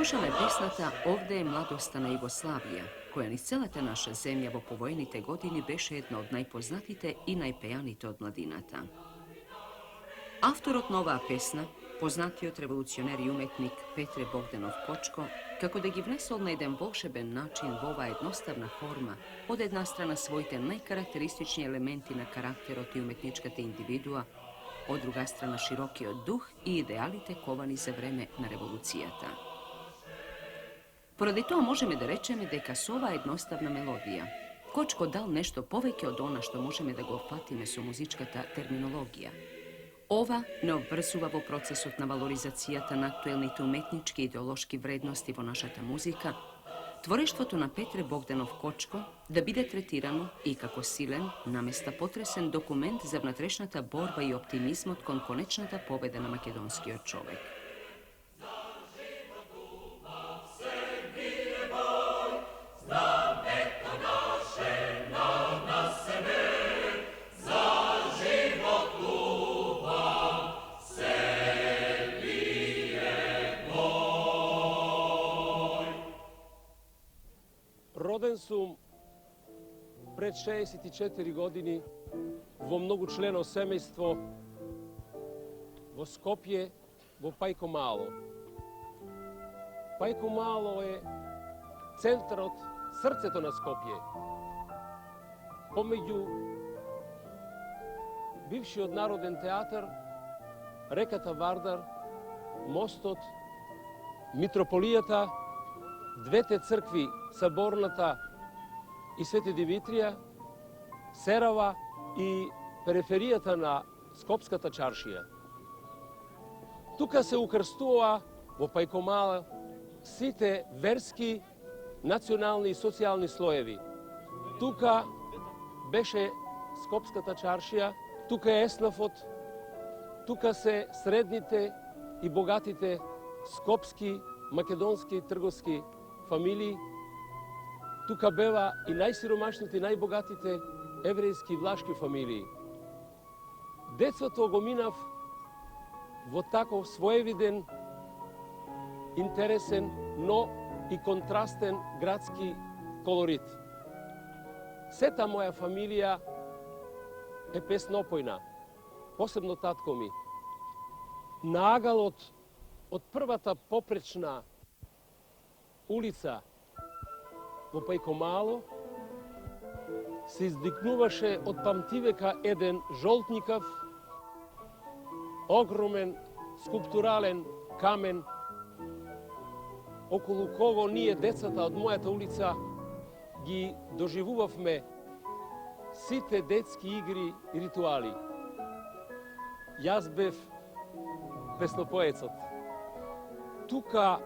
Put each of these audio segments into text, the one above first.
Slušala je pesnata Ovde je mladostana Jugoslavija, koja ni celata naša zemlja vo povojnite godini beše jedna od najpoznatite i najpejanite od mladinata. Avtor od nova pesna, poznatiot revolucioner i umetnik Petre Bogdanov Kočko, kako da gi vnesol na jedan volšeben način v ova jednostavna forma, od jedna strana svojite najkarakterističniji elementi na karakterot i umetničkate individua, od druga strana široki od duh i idealite kovani za vreme na revolucijata. Poradi to možeme da rečeme deka su ova jednostavna melodija Kočko dal nešto poveke od ona što možeme da ga opfatime su muzičkata terminologija. Ova ne obvrzuva vo procesut na valorizacijata na aktuelnite umetnički i ideološki vrednosti vo našata muzika, tvoreštvoto na Petre Bogdanov Kočko da bide tretirano i kako silen, namesta potresen dokument za vnatrešnata borba i optimizmot kon konečnata pobeda na makedonski čovek. Roden sam pred 64 godini vo mnogočleno semejstvo vo Skopje, vo Pajko Malo. Pajko Malo je centar od srceto na Skopje. Pomeđu bivši odnaroden teatar, rekata Vardar, mostot, mitropolijata, dvete crkvi Sabornata i Svete Dimitrija, Serava i periferijata na Skopskata čaršija. Тука се укрстува во Пајкомала сите верски, национални и социјални слоеви. Тука беше Скопската чаршија, тука е еснафот, тука се средните и богатите скопски, македонски, трговски фамилии. Тука бева и најсиромашните и најбогатите еврејски и влашки фамилии. Детството го минав во таков своевиден, интересен, но и контрастен градски колорит. Сета моја фамилија е песнопојна, посебно татко ми. Наагалот од првата попречна улица во Пајкомало се издигнуваше од памтивека еден жолтникав, огромен скулптурален камен, околу кого ние децата од мојата улица ги доживувавме сите детски игри и ритуали. Јас бев песнопоецот. Тука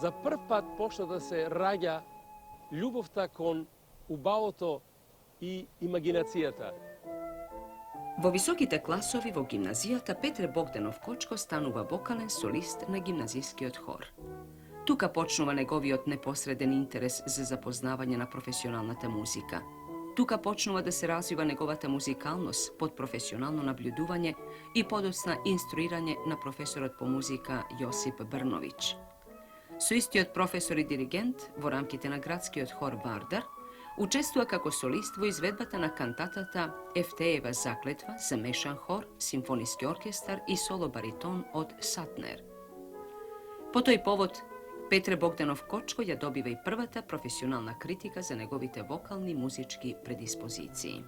за прв пат почна да се раѓа љубовта кон убавото и имагинацијата. Во високите класови во гимназијата Петре Богданов Kočko станува вокален солист на гимназискиот хор. Тука почнува неговиот непосреден интерес за запознавање на професионалната музика. Тука почнува да се развива неговата музикалност под професионално наблюдување и подоцна инструирање на професорот по музика Јосип Брновиć. Со истиот професор и диригент во рамките на градскиот хор Вардар учествува како солист во изведбата на кантатата Ефтеева заклетва за мешан хор, симфониски оркестар и соло баритон од Сатнер. По тој повод, Петре Богданов Kočko ја добива и првата професионална критика за неговите вокални музички предиспозиции.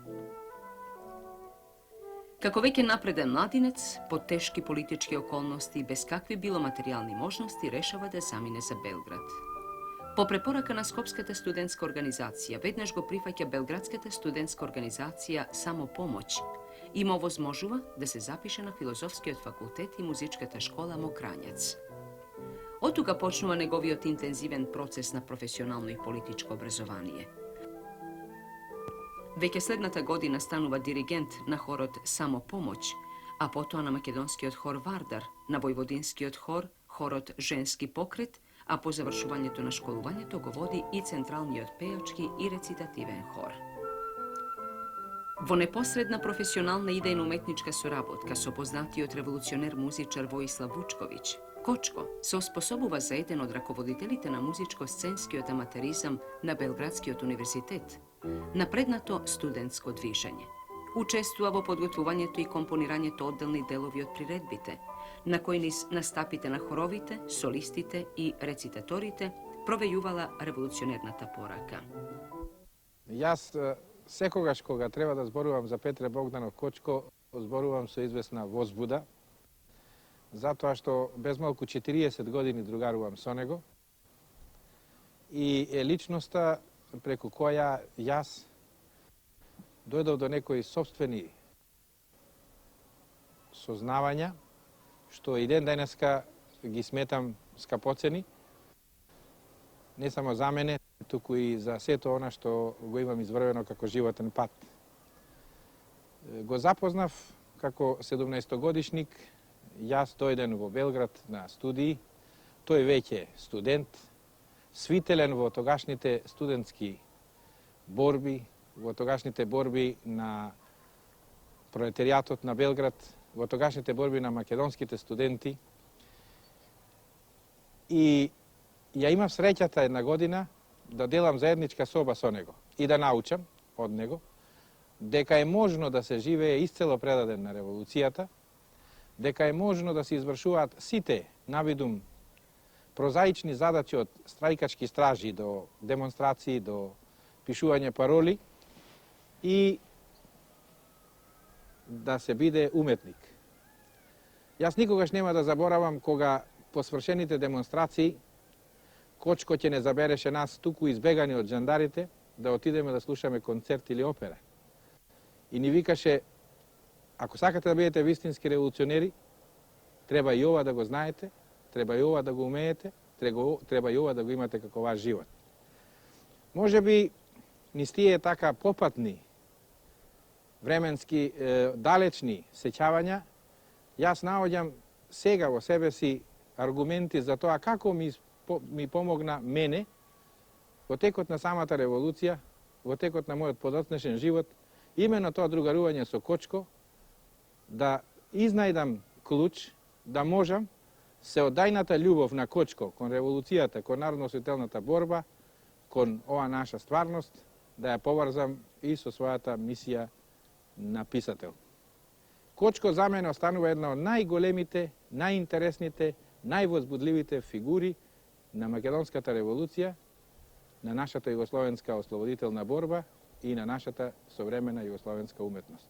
Како веќе напреден младинец, под тешки политички околности и без какви било материјални можности, решава да замине за Белград. По препорака на Скопската студентска организација, веднаш го прифаќа Белградската студентска организација Самопомоќ и му овозможува да се запише на Филозофскиот факултет и музичката школа Мокрањец. Од тука почнува неговиот интензивен процес на професионално и политичко образование. Веќе следната година станува диригент на хорот Самопомоќ, а потоа на македонскиот хор Вардар, на војводинскиот хор, хорот Женски покрет, а по завршувањето на школувањето го води и централниот пејачки и рецитативен хор. Во непосредна професионална идејно-уметничка соработка со познатиот револуционер музичар Воислав Вучковиќ, Кочко се оспособува за еден од раководителите на музичко-сценскиот аматеризам на Белградскиот универзитет, напреднато студентско движење. Учествува во подготвувањето и компонирањето одделни делови од приредбите, на кои низ настапите на хоровите, солистите и рецитаторите провејувала револуционерната порака. Јас секогаш кога треба да зборувам за Петре Богданов Кочко, зборувам со известна возбуда, затоа што безмалку 40 години другарувам со него и е личноста преку која јас дојдов до некои собствени сознавања, што и ден денеска ги сметам скапоцени, не само за мене, туку и за сето она што го имам изврвено како животен пат. Го запознав како 17-годишник, јас дојден во Белград на студии, тој веќе студент, свителен во тогашните студентски борби, во тогашните борби на пролетаријатот на Белград, во тогашните борби на македонските студенти. И ја имав среќата една година да делам заедничка соба со него и да научам од него дека е можно да се живее исцело предаден на револуцијата, дека е можно да се извршуваат сите навидум прозаични задачи од страјкачки стражи до демонстрации, до пишување пароли и да се биде уметник. Јас никогаш нема да заборавам кога по свршените демонстрации Кочко ќе не забереше нас туку избегани од жандарите да отидеме да слушаме концерт или опера. И ни викаше, ако сакате да бидете вистински револуционери, треба и ова да го знаете, треба и ова да го умеете, треба и ова да го имате како ваш живот. Може би низ тие така попатни, временски далечни сеќавања, јас наоѓам сега во себе си аргументи за тоа како ми помогна мене во текот на самата револуција, во текот на мојот подоцнешен живот, именно тоа другарување со Кочко, да изнајдам клуч, да можам се оддајната љубов на Кочко кон револуцијата, кон народно-осветителната борба, кон ова наша стварност, да ја поврзам и со својата мисија на писател. Кочко за мене останува една од најголемите, најинтересните, највозбудливите фигури на македонската револуција, на нашата југословенска ослободителна борба и на нашата современа југословенска уметност.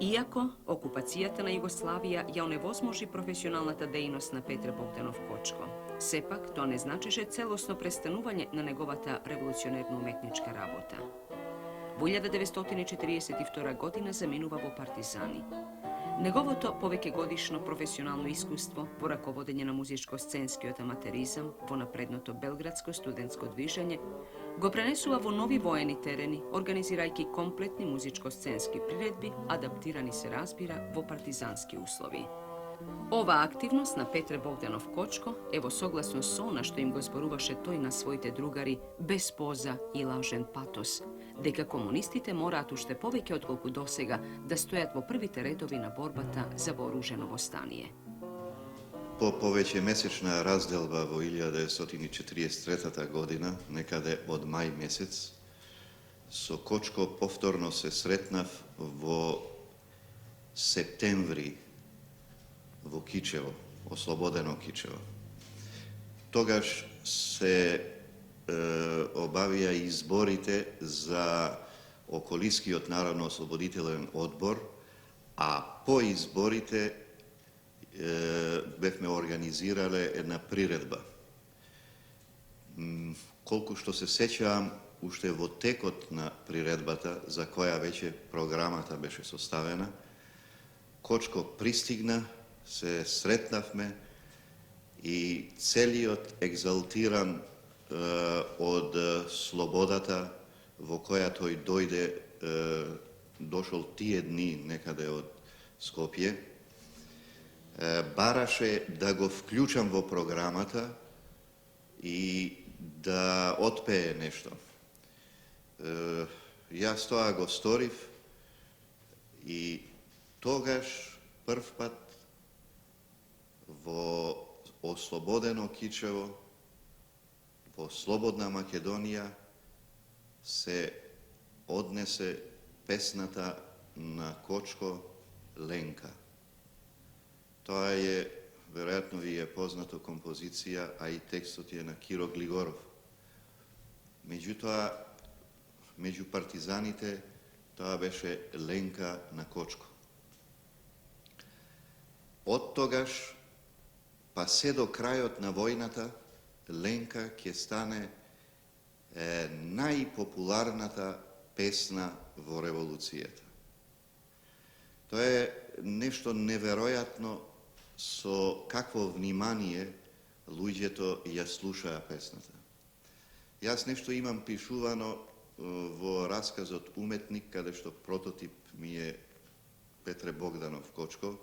Иако окупацијата на Југославија ја оневозможи професионалната дејност на Петре Богданов Кочко, сепак тоа не значеше целосно престанување на неговата револуционерно уметничка работа. Во 1942 година заминува во партизани. Неговото повеќегодишно професионално искуство во раководење на музичко-сценскиот аматеризам во напредното белградско студентско движење го пренесува во нови воени терени, организирајќи комплетни музичко-сценски приредби, адаптирани се разбира во партизански услови. Ова активност на Петре Богданов Кочко е во согласност со она што им го зборуваше тој на своите другари без поза и лажен патос, дека комунистите мораат уште повеќе отколку досега да стојат во првите редови на борбата за вооружено востание. По повеќемесечна разделба во 1943 година, некаде од мај месец, со Кочко повторно се сретнав во септември во Кичево, ослободено Кичево. Тогаш се обавија изборите за околискиот народно-ослободителен одбор, а по изборите бевме организирале една приредба. Колку што се сеќавам, уште во текот на приредбата, за која веќе програмата беше составена, Кочко пристигна, се сретнавме и целиот екзалтиран од слободата во која тој дојде, дошол тие дни некаде од Скопје, бараше да го вклучам во програмата и да отпее нешто. Јас тоа го сторив и тогаш прв пат во ослободено Кичево, во слободна Македонија, се однесе песната на Кочко Ленка. Тоа е, веројатно ви е познато, композиција, а и текстот е на Киро Глигоров. Меѓутоа, меѓу партизаните, тоа беше Ленка на Кочко. Од тогаш, па се до крајот на војната, Ленка ќе стане најпопуларната песна во револуцијата. Тоа е нешто неверојатно со какво внимание луѓето ја слушаа песната. Јас нешто имам пишувано во расказот Уметник, каде што прототип ми е Петре Богданов Кочко,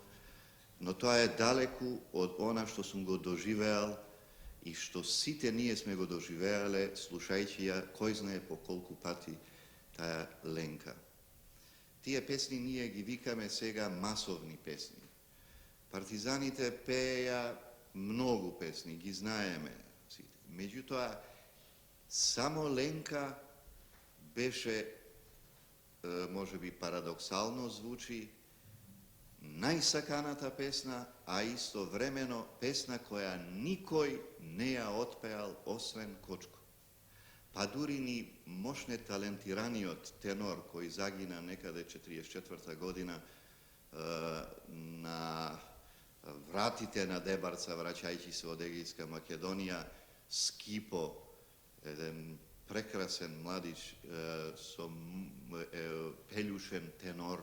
но тоа е далеку од она што сум го доживеал и што сите ние сме го доживеале, слушајќи ја кој знае по колку пати таа Ленка. Тие песни ние ги викаме сега масовни песни. Партизаните пееја многу песни, ги знаеме сите. Меѓутоа, само Ленка беше, можеби парадоксално звучи, најсаканата песна, а истовремено песна која никој не ја отпеал освен Кочко. Па дури ни мощне талентираниот тенор кој загина некаде 1944 година на вратите на Дебарца, враќајќи се од Егејска Македонија, Скипо, еден прекрасен младич со пелјушен тенор,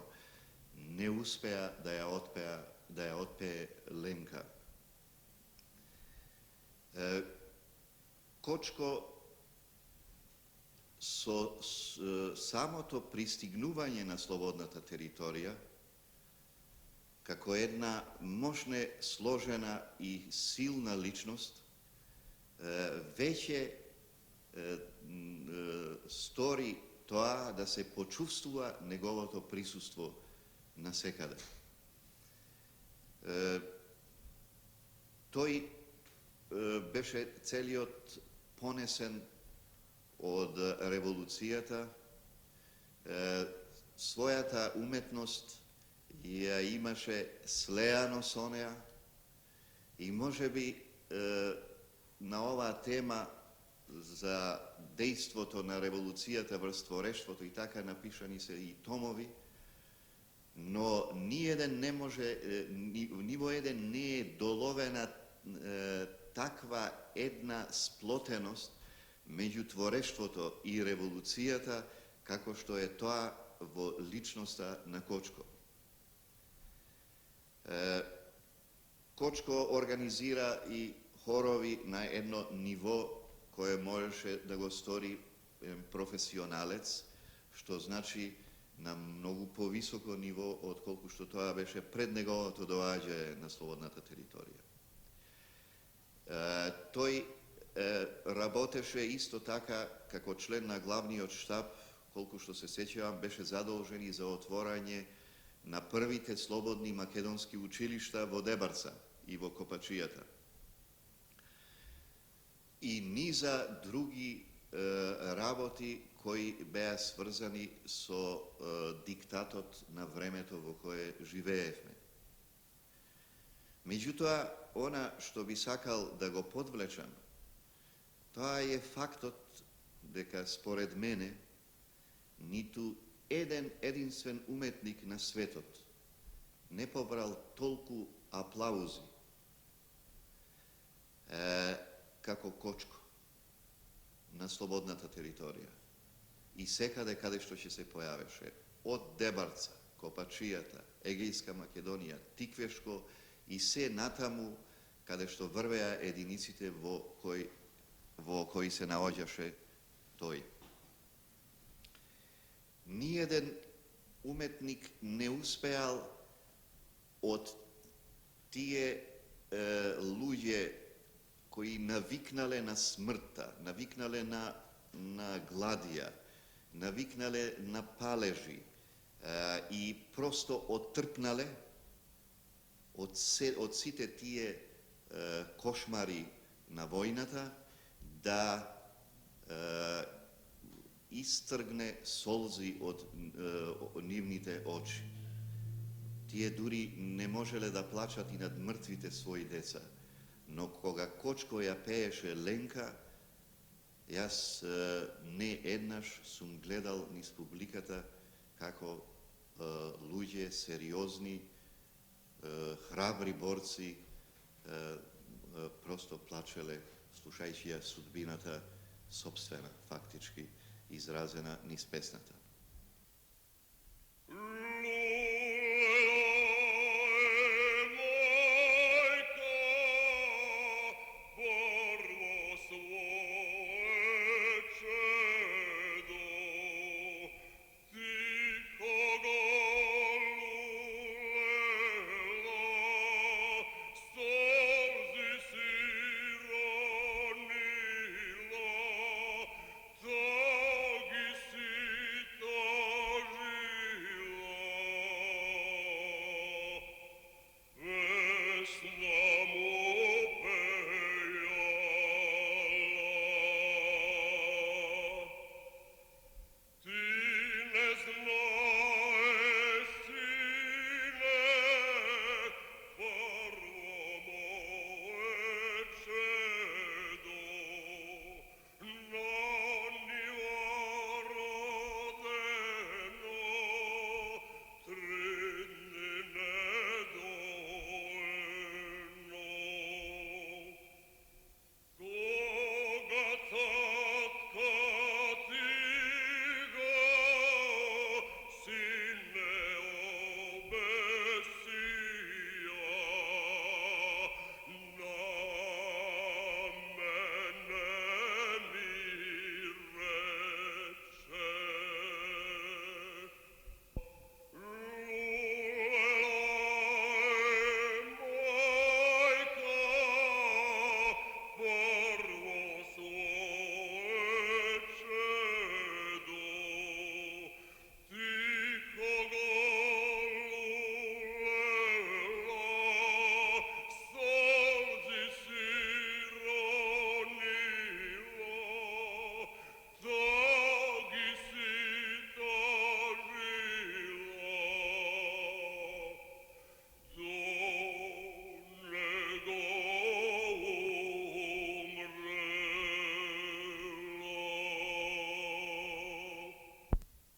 не успеа да ја отпее Ленка. Кочко со самото пристигнување на слободната територија, како една мощне сложена и силна личност, веќе стори тоа да се почувствува неговото присуство насекаде. Тој беше целиот понесен од револуцијата, својата уметност ја имаше слеано со неа и можеби на оваа тема за дејството на револуцијата врз творештвото и така напишани се и томови, но ни во еден не е доловена таква една сплотеност меѓу творештвото и револуцијата, како што е тоа во личноста на Кочко. Кочко организира и хорови на едно ниво кое можеше да го стори професионалец, што значи на многу повисоко ниво отколку што тоа беше пред неговото доаѓање на слободната територија. Тој работеше исто така како член на главниот штаб, колку што се сеќавам, беше задолжен и за отворање на првите слободни македонски училишта во Дебарца и во Копачијата. И низа други работи кои беа сврзани со диктатот на времето во кое живеевме. Меѓутоа, она што би сакал да го подвлечам, тоа е фактот дека според мене ниту еден единствен уметник на светот не побрал толку аплаузи како Кочко на слободната територија и секаде каде што ќе се појавеше, од Дебарца, Копачијата, Егејска Македонија, Тиквешко и се натаму каде што врвеа единиците во кои се наоѓаше тој. Ниеден уметник не успеал од тие луѓе кои навикнале на смртта, навикнале на гладија, навикнале на палежи и просто оттрпнале од сите тие кошмари на војната, да истргне солзи од нивните очи. Тие дури не можеле да плачат и над мртвите своји деца. Но кога Кочко ја пееше Ленка, јас не еднаш сум гледал низ публиката како луѓе сериозни, храбри борци просто плачеле слушајќи ја судбината собствена, фактички изразена низ песната.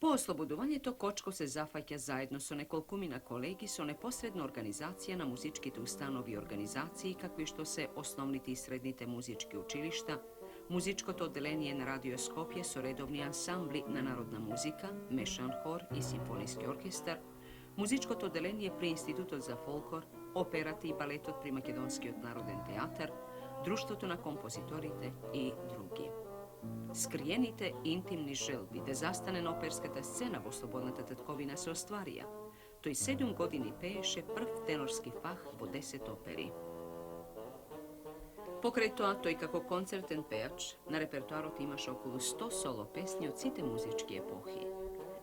Po oslobodувањето Кочко се зафаќа заедно со неколкумина колеги со непосредна организација на музичките установи и организации, какви што се основните и средните музички училишта, Muzičko odelenje na Radio Skopje su redovni ansambli na narodna muzika, mešan hor i simfonijski orkestar, muzičko odelenje pri Institutot za folklor, operati i baletot pri Makedonski naroden teatar, društvo na kompozitorite i drugi. Skrijenite intimni želbi da zastanena operskata scena vo slobodната tatkovina se ostvarija. To i 7 godini peješe prv tenorski fah vo 10 operi. Pokraj toa, to i kako koncerten pejač, na repertoaru imaš okolo 100 solo pesnji od cite muzički epohi.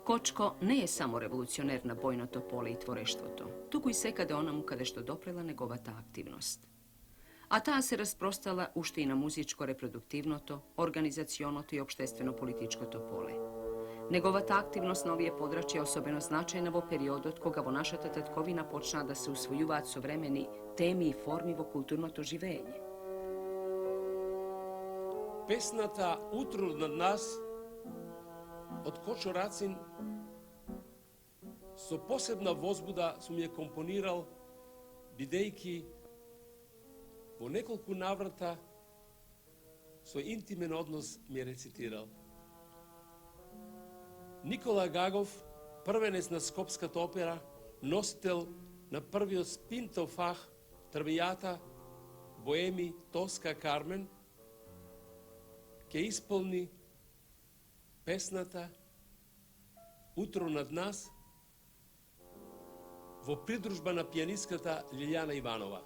Kočko ne je samo revolucioner na bojnoto pole i tvoreštvoto, tuku i sekade onamu kada što doprela negovata aktivnost. A ta se rasprostala ušte i na muzičko reproduktivnoto, organizacionoto i opštestveno-političko to pole. Negovata aktivnost na ovije podračje je osobeno značajna vo periodu od koga vo naša tatkovina počna da se usvojuvat sovremeni temi i formi vo kulturnoto živenje. Песната "Утро над нас" од Кочо Рацин со посебна возбуда сум ја компонирал, бидејќи во неколку наврата со интимен однос ми рецитирал. Никола Гагов, првенец на Скопската опера, носител на првиот спинтов фах Трвијата, Боеми, Тоска, Кармен, ќе исполни песната "Утро над нас" во придружба на пијанистката Лилјана Иванова.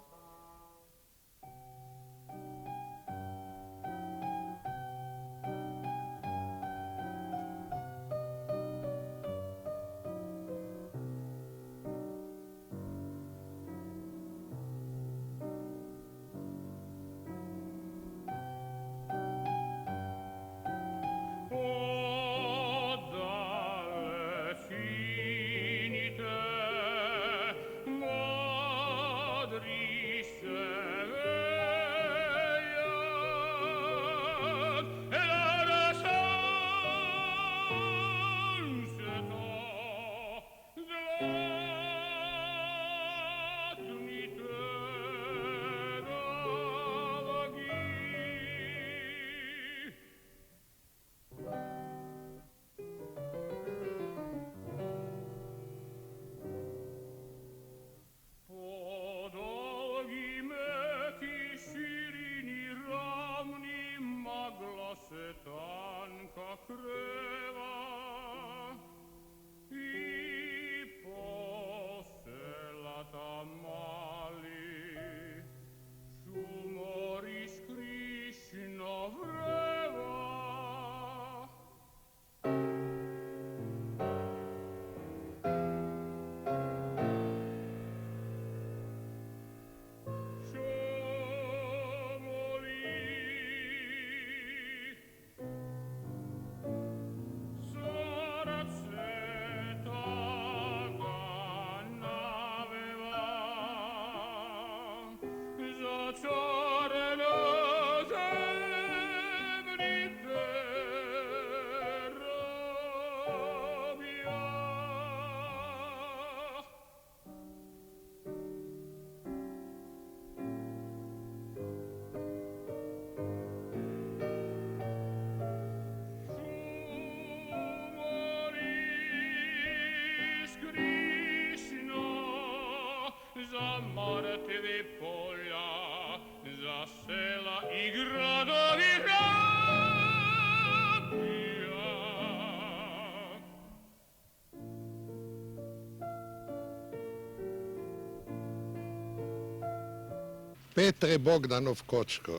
Petre Bogdanov Kočko,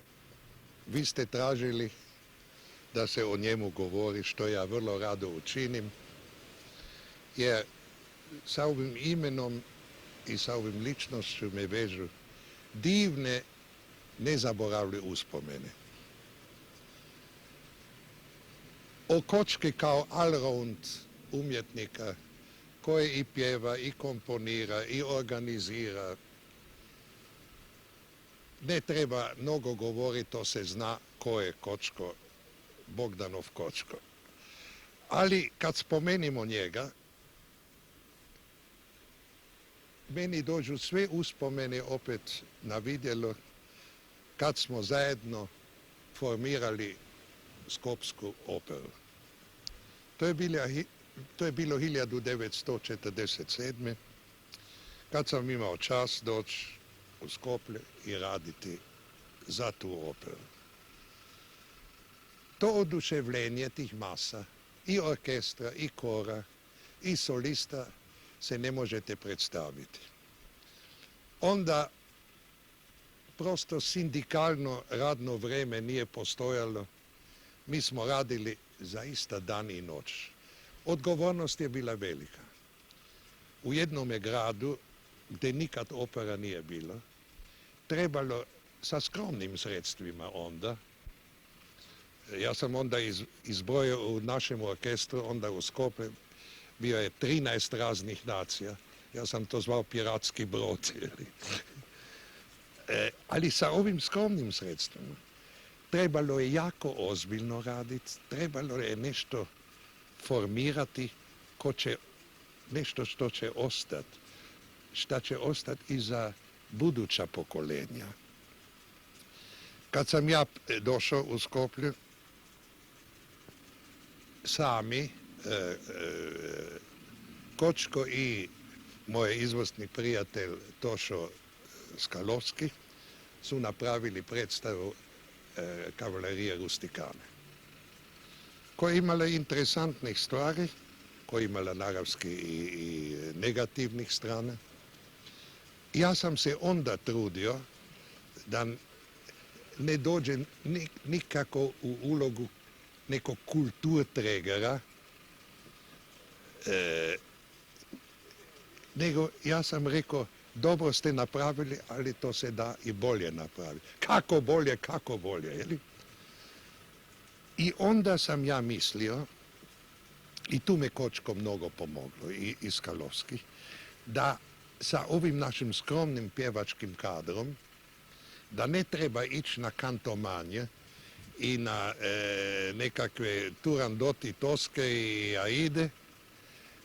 vi ste tražili da se o njemu govori, što ja vrlo rado učinim, jer sa ovim imenom i sa ovim ličnošću me vežu divne, nezaboravljive uspomene. O Kočki kao allround umjetnika koji i pjeva, i komponira, i organizira, ne treba mnogo govoriti, to se zna ko je Kočko, Bogdanov Kočko. Ali kad spomenimo njega, meni dođu sve uspomene opet na vidjelo kad smo zajedno formirali skopsku operu. To je bilo 1947. kad sam imao čast doći u Skoplje i raditi za tu operu. To oduševljenje tih masa, i orkestra, i kora, i solista se ne možete predstaviti. Onda prosto sindikalno radno vrijeme nije postojalo. Mi smo radili zaista dan i noć. Odgovornost je bila velika. U jednome gradu, gdje nikad opera nije bilo, trebalo sa skromnim sredstvima onda, ja sam onda izbrojio u našem orkestru, onda u Skopje, bio je 13 raznih nacija. Ja sam to zvao piratski brod. Ali sa ovim skromnim sredstvima trebalo je jako ozbiljno raditi, trebalo je nešto formirati, nešto što će ostati, šta će ostati i za buduća pokolenja. Kad sam ja došao u Skoplje, sami Kočko i moj izvrsni prijatelj Tošo Skalovski su napravili predstavu Kavalerije rustikane, koja je imala interesantnih stvari, koja je imala naravski i negativnih strana. Ja sam se onda trudio da ne dođe nikako u ulogu nekog kulturträgera, nego ja sam rekao, dobro ste napravili, ali to se da i bolje napraviti. Kako bolje, jeli? I onda sam ja mislio, i tu me Kočko mnogo pomoglo, i Skalovski, da sa ovim našim skromnim pjevačkim kadrom, da ne treba ići na kantomanje i na nekakve Turandoti, Toske i Aide,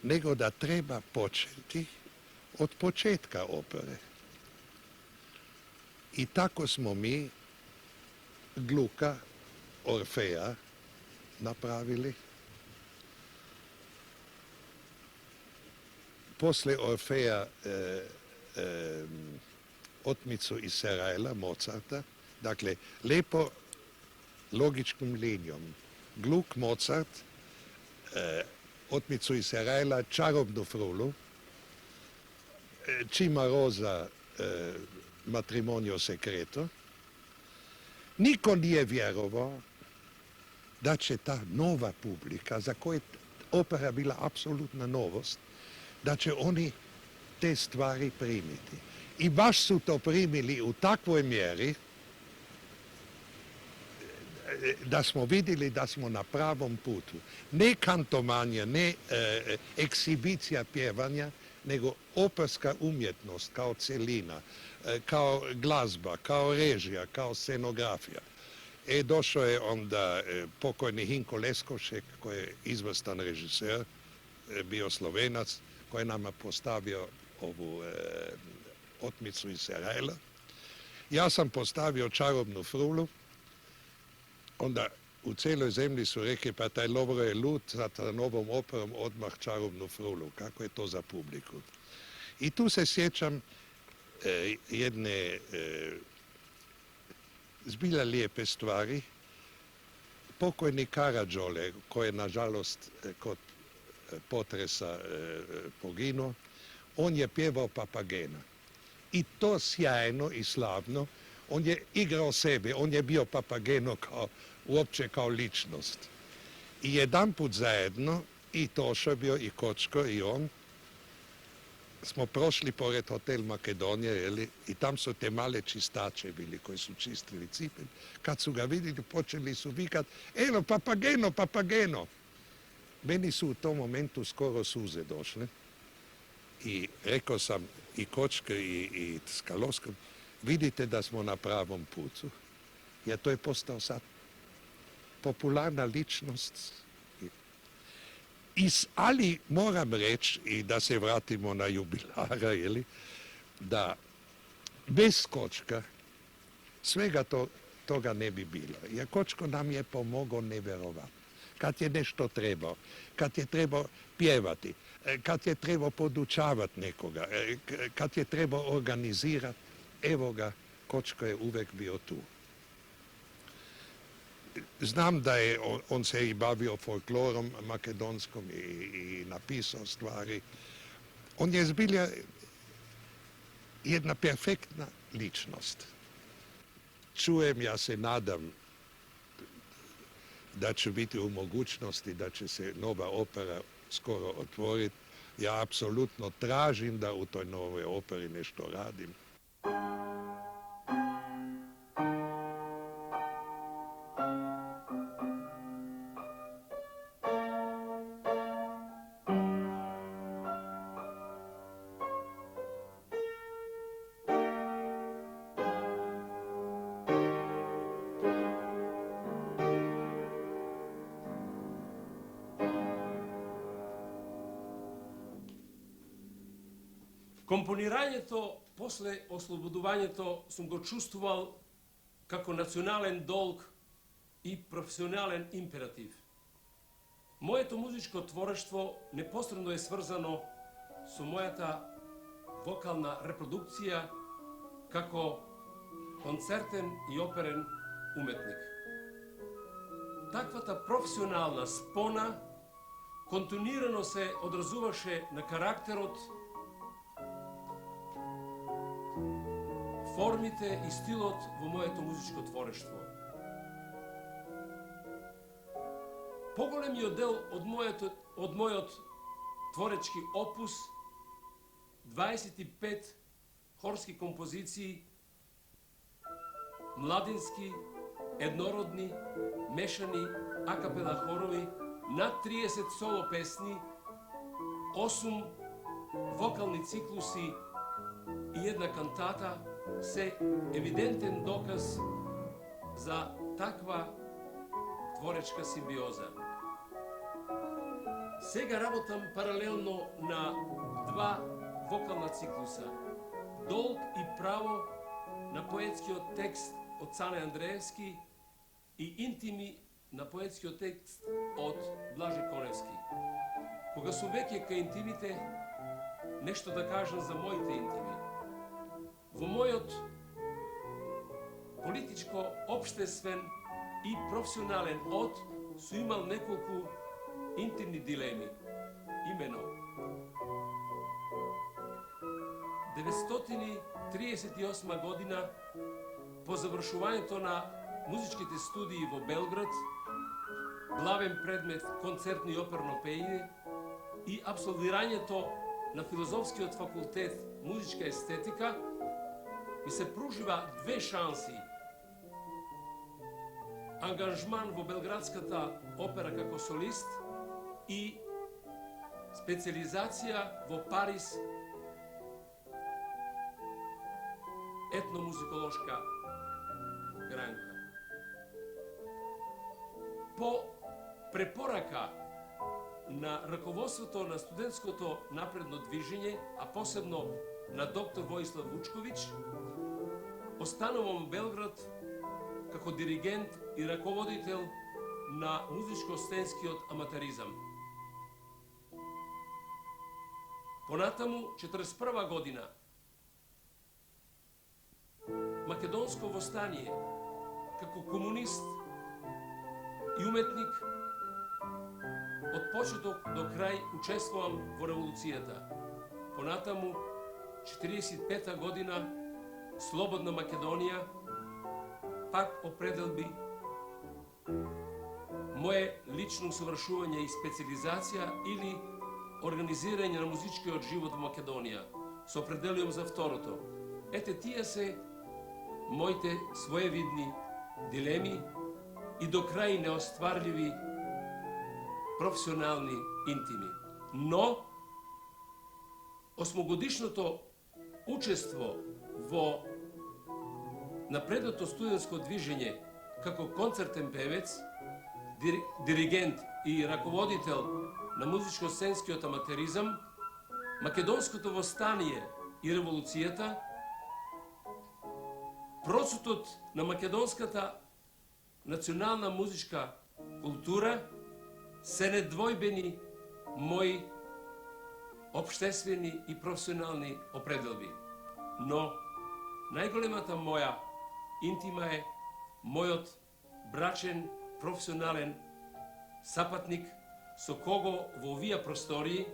nego da treba početi od početka opere. I tako smo mi Gluka, Orfeja napravili. Poslije Orfeja Otmicu iz Serajla, Mozarta. Dakle, lepo logičkom linijom. Gluk, Mozart, Otmicu iz Serajla, Čarobnu frulu, Cimarosa, Matrimonio secreto. Niko nije vjerovao da će ta nova publika, za koje opera bila apsolutna novost, da će oni te stvari primiti. I baš su to primili u takvoj mjeri da smo vidjeli da smo na pravom putu. Ne kantomanje, ne eksibicija pjevanja, nego operska umjetnost kao celina, kao glazba, kao režija, kao scenografija. Došao je onda pokojni Hinko Leskovšek, koji je izvrstan režiser, bio Slovenac, koji je nama postavio ovu Otmicu iz Serajla. Ja sam postavio Čarobnu frulu, onda u cijeloj zemlji su rekli, pa taj Lovro je lud, sa novom operom odmah Čarobnu frulu. Kako je to za publiku? I tu se sjećam jedne zbilja lijepe stvari. Pokojni Karađole, koji je nažalost kod potresa poginuo, on je pjevao Papagena. I to sjajno i slavno. On je igrao sebe, on je bio Papageno uopće kao ličnost. I jedanput zajedno, i Tošo je bio, i Kočko, i on, smo prošli pored Hotel Makedonije, jeli, i tam su te male čistače bili koji su čistili cipelj. Kad su ga vidjeli, počeli su vikat, eno, Papageno, Papageno. Meni su u tom momentu skoro suze došle. I rekao sam i Kočko i Skalovskom, vidite da smo na pravom putu, jer to je postao sad popularna ličnost. Ali moram reći, i da se vratimo na jubilara, jeli, da bez Kočka svega to toga ne bi bilo. Jer Kočko nam je pomogao neverovatno. Kad je nešto trebao, kad je trebao pjevati, kad je trebao podučavati nekoga, kad je trebao organizirati, evo ga, Kočko je uvek bio tu. Znam da je on se i bavio folklorom makedonskom i napisao stvari. On je zbilja jedna perfektna ličnost. Čujem, ja se nadam da će biti u mogućnosti da će se nova opera skoro otvoriti. Ja apsolutno tražim da u toj novoj operi nešto radim. Компонирањето после ослободувањето сум го чувствувал како национален долг и професионален императив. Моето музичко творештво непосредно е сврзано со мојата вокална репродукција како концертен и оперен уметник. Таквата професионална спона континуирано се одразуваше на карактерот, формите и стилот во моето музичко творештво. Поголемиот дел од мојот творечки опус, 25 хорски композиции, младински, еднородни, мешани, акапела хорови, над 30 соло песни, 8 вокални циклуси и една кантата се евидентен доказ за таква творечка симбиоза. Сега работам паралелно на два вокална циклуса. Долг и право на поетскиот текст од Цане Андреевски и Интими на поетскиот текст од Блаже Коневски. Кога сум веќе кај интимите, нешто да кажам за моите интими. Во мојот политичко, обштествен и професионален од су имал неколку интимни дилеми. Имено 1938 година, по завршувањето на музичките студии во Белград, главен предмет концертно и оперно пеење и апсолвирањето на Филозофскиот факултет музичка естетика, ми се пружива две шанси. Ангажман во Белградската опера како солист и специализација во Париз етномузиколошка гранка. По препорака на раководството на студентското напредно движење, а посебно на доктор Воислав Вучковиќ, останувам во Белград како диригент и раководител на музичко-сценскиот аматеризам. Понатаму, 1941 година, македонско востание, како комунист и уметник, од почеток до крај учествувам во револуцијата. Понатаму, 1945 година, Слободна Македонија, пак определби мое лично усовршување и специализација или организирање на музичкиот живот во Македонија. Се определувам за второто. Ете, тие се моите своевидни дилеми и до крај неостварливи професионални интими. Но, осмогодишното учество во напредното студентско движење како концертен певец, диригент и раководител на музичко-сценскиот аматеризам, македонското востание и револуцијата, процутот на македонската национална музичка култура се недвојбени мои обштествени и професионални определби. Но најголемата моја интима е мојот брачен, професионален сапатник со кого во овие простории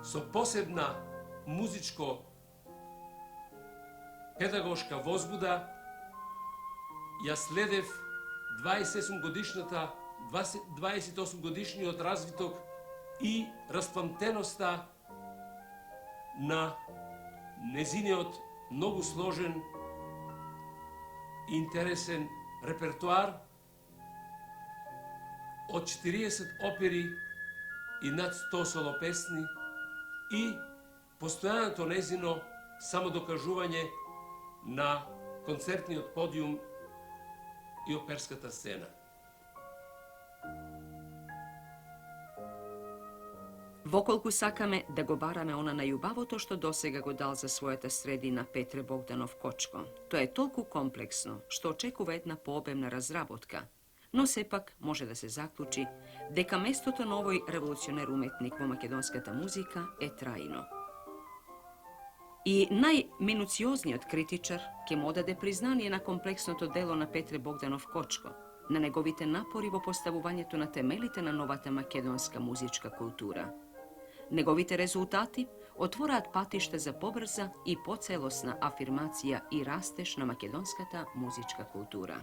со посебна музичко-педагошка возбуда ја следев 28 годишниот развиток и распламтеноста на незиниот многу сложен и интересен репертуар од 40 опери и над 100 соло песни и постојаното незино самодокажување на концертниот подиум и оперската сцена. Воколку сакаме да го бараме она најубавото што досега го дал за својата средина Петре Богданов Кочко. Тоа е толку комплексно што очекува една пообемна разработка, но сепак може да се заклучи дека местото на овој револуционер уметник во македонската музика е трајно. И најминуциозниот критичар ќе му одаде признание на комплексното дело на Петре Богданов Кочко, на неговите напори во поставувањето на темелите на новата македонска музичка култура. Неговите резултати отвораат патиште за побрза и поцелосна афирмација и растеж на македонската музичка култура.